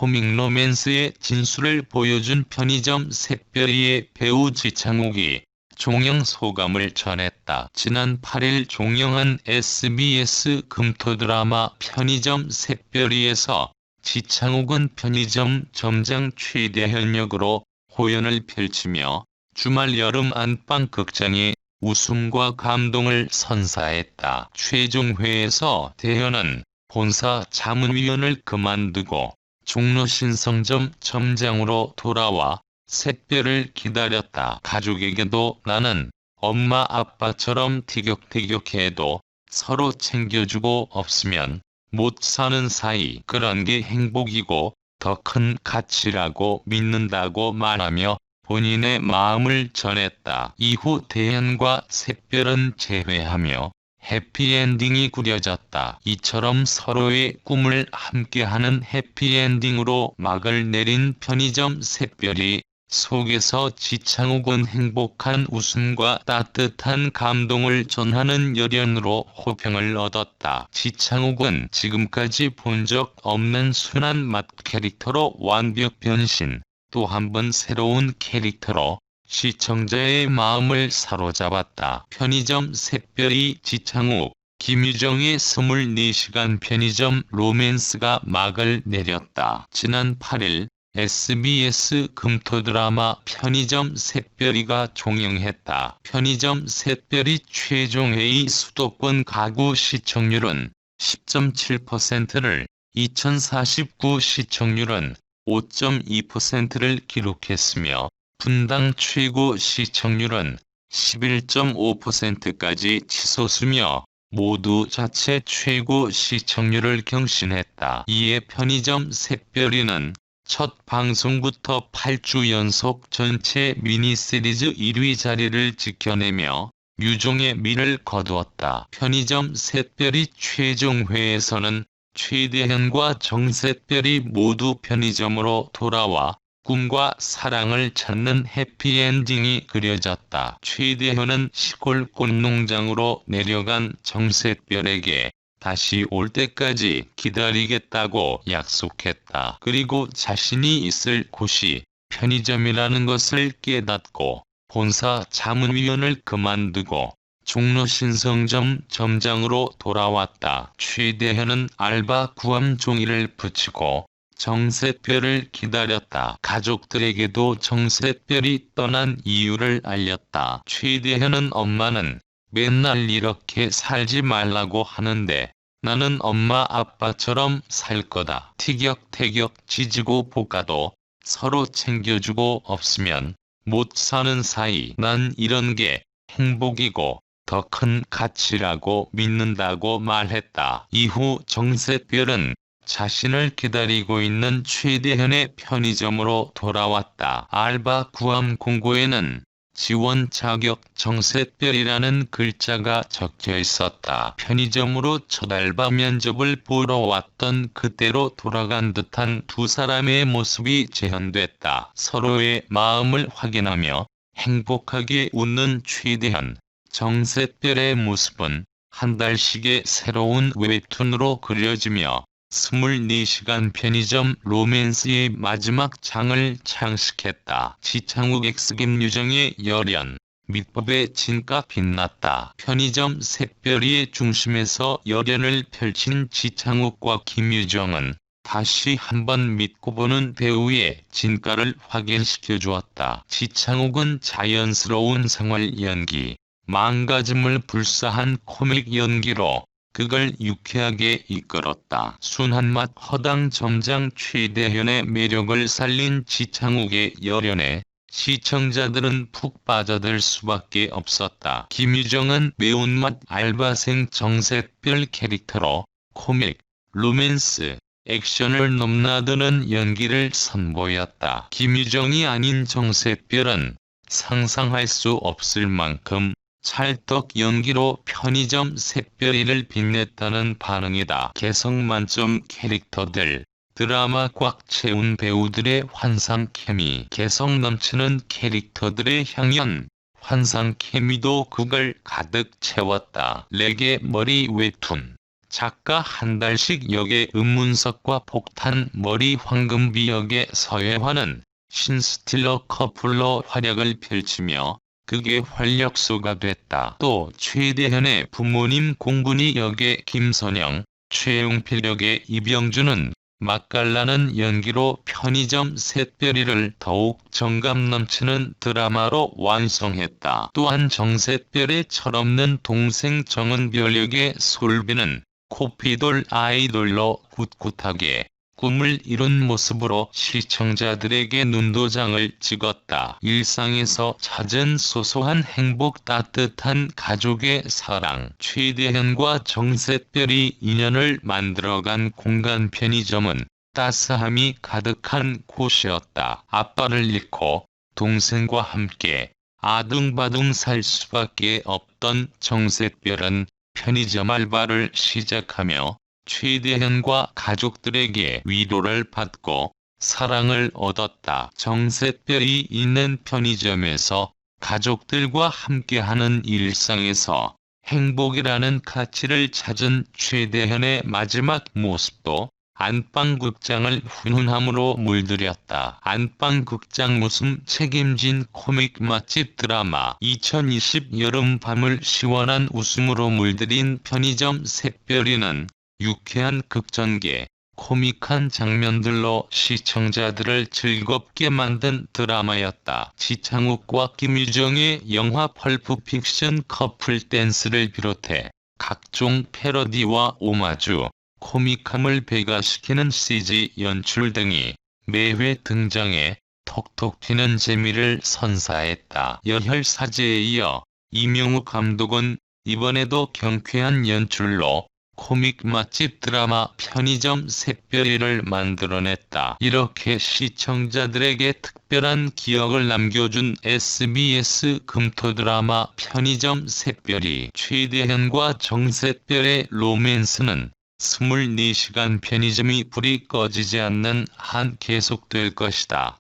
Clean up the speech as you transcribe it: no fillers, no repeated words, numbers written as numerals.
코믹 로맨스의 진수를 보여준 편의점 샛별이의 배우 지창욱이 종영 소감을 전했다. 지난 8일 종영한 SBS 금토 드라마 편의점 샛별이에서 지창욱은 편의점 점장 최대현 역으로 호연을 펼치며 주말 여름 안방 극장에 웃음과 감동을 선사했다. 최종회에서 대현은 본사 자문위원을 그만두고 종로신성점 점장으로 돌아와 샛별을 기다렸다. 가족에게도 나는 엄마 아빠처럼 티격태격해도 서로 챙겨주고 없으면 못 사는 사이. 그런 게 행복이고 더 큰 가치라고 믿는다고 말하며 본인의 마음을 전했다. 이후 대현과 샛별은 재회하며 해피엔딩이 그려졌다. 이처럼 서로의 꿈을 함께하는 해피엔딩으로 막을 내린 편의점 샛별이 속에서 지창욱은 행복한 웃음과 따뜻한 감동을 전하는 열연으로 호평을 얻었다. 지창욱은 지금까지 본 적 없는 순한 맛 캐릭터로 완벽 변신, 또 한 번 새로운 캐릭터로 시청자의 마음을 사로잡았다. 편의점 샛별이 지창욱, 김유정의 24시간 편의점 로맨스가 막을 내렸다. 지난 8일 SBS 금토 드라마 편의점 샛별이가 종영했다. 편의점 샛별이 최종회의 수도권 가구 시청률은 10.7%를, 2049 시청률은 5.2%를 기록했으며 분당 최고 시청률은 11.5%까지 치솟으며 모두 자체 최고 시청률을 경신했다. 이에 편의점 샛별이는 첫 방송부터 8주 연속 전체 미니시리즈 1위 자리를 지켜내며 유종의 미를 거두었다. 편의점 샛별이 최종회에서는 최대현과 정샛별이 모두 편의점으로 돌아와 꿈과 사랑을 찾는 해피엔딩이 그려졌다. 최대현은 시골 꽃농장으로 내려간 정샛별에게 다시 올 때까지 기다리겠다고 약속했다. 그리고 자신이 있을 곳이 편의점이라는 것을 깨닫고 본사 자문위원을 그만두고 종로신성점 점장으로 돌아왔다. 최대현은 알바 구함 종이를 붙이고 정샛별을 기다렸다. 가족들에게도 정샛별이 떠난 이유를 알렸다. 최대현은 엄마는 맨날 이렇게 살지 말라고 하는데 나는 엄마 아빠처럼 살 거다. 티격태격 지지고 볶아도 서로 챙겨주고 없으면 못 사는 사이. 난 이런 게 행복이고 더 큰 가치라고 믿는다고 말했다. 이후 정샛별은 자신을 기다리고 있는 최대현의 편의점으로 돌아왔다. 알바 구함 공고에는 지원 자격 정샛별이라는 글자가 적혀 있었다. 편의점으로 첫 알바 면접을 보러 왔던 그때로 돌아간 듯한 두 사람의 모습이 재현됐다. 서로의 마음을 확인하며 행복하게 웃는 최대현, 정샛별의 모습은 한 달씩의 새로운 웹툰으로 그려지며 24시간 편의점 로맨스의 마지막 장을 장식했다. 지창욱 x 김유정의 열연, 밑밥의 진가 빛났다. 편의점 샛별이의 중심에서 열연을 펼친 지창욱과 김유정은 다시 한번 믿고 보는 배우의 진가를 확인시켜 주었다. 지창욱은 자연스러운 생활 연기, 망가짐을 불사한 코믹 연기로 그걸 유쾌하게 이끌었다. 순한맛 허당 점장 최대현의 매력을 살린 지창욱의 열연에 시청자들은 푹 빠져들 수밖에 없었다. 김유정은 매운맛 알바생 정샛별 캐릭터로 코믹, 로맨스, 액션을 넘나드는 연기를 선보였다. 김유정이 아닌 정샛별은 상상할 수 없을 만큼 찰떡 연기로 편의점 샛별이를 빛냈다는 반응이다. 개성 만점 캐릭터들, 드라마 꽉 채운 배우들의 환상 케미, 개성 넘치는 캐릭터들의 향연, 환상 케미도 그걸 가득 채웠다. 레게 머리 웹툰, 작가 한 달씩 역의 은문석과 폭탄 머리 황금비 역의 서예화는 신스틸러 커플로 활약을 펼치며 극의 활력소가 됐다. 또 최대현의 부모님 공군이 역의 김선영, 최용필 역의 이병준은 맛깔나는 연기로 편의점 샛별이를 더욱 정감 넘치는 드라마로 완성했다. 또한 정샛별의 철없는 동생 정은별 역의 솔비는 코피돌 아이돌로 꿋꿋하게 꿈을 이룬 모습으로 시청자들에게 눈도장을 찍었다. 일상에서 찾은 소소한 행복, 따뜻한 가족의 사랑. 최대현과 정샛별이 인연을 만들어간 공간 편의점은 따스함이 가득한 곳이었다. 아빠를 잃고 동생과 함께 아둥바둥 살 수밖에 없던 정샛별은 편의점 알바를 시작하며 최대현과 가족들에게 위로를 받고 사랑을 얻었다. 정샛별이 있는 편의점에서 가족들과 함께하는 일상에서 행복이라는 가치를 찾은 최대현의 마지막 모습도 안방극장을 훈훈함으로 물들였다. 안방극장 웃음 책임진 코믹 맛집 드라마 2020 여름밤을 시원한 웃음으로 물들인 편의점 샛별이는 유쾌한 극전개, 코믹한 장면들로 시청자들을 즐겁게 만든 드라마였다. 지창욱과 김유정의 영화 펄프픽션 커플 댄스를 비롯해 각종 패러디와 오마주, 코믹함을 배가시키는 CG 연출 등이 매회 등장해 톡톡 튀는 재미를 선사했다. 여혈사제에 이어 이명우 감독은 이번에도 경쾌한 연출로 코믹 맛집 드라마 편의점 샛별이를 만들어냈다. 이렇게 시청자들에게 특별한 기억을 남겨준 SBS 금토 드라마 편의점 샛별이 최대현과 정샛별의 로맨스는 24시간 편의점이 불이 꺼지지 않는 한 계속될 것이다.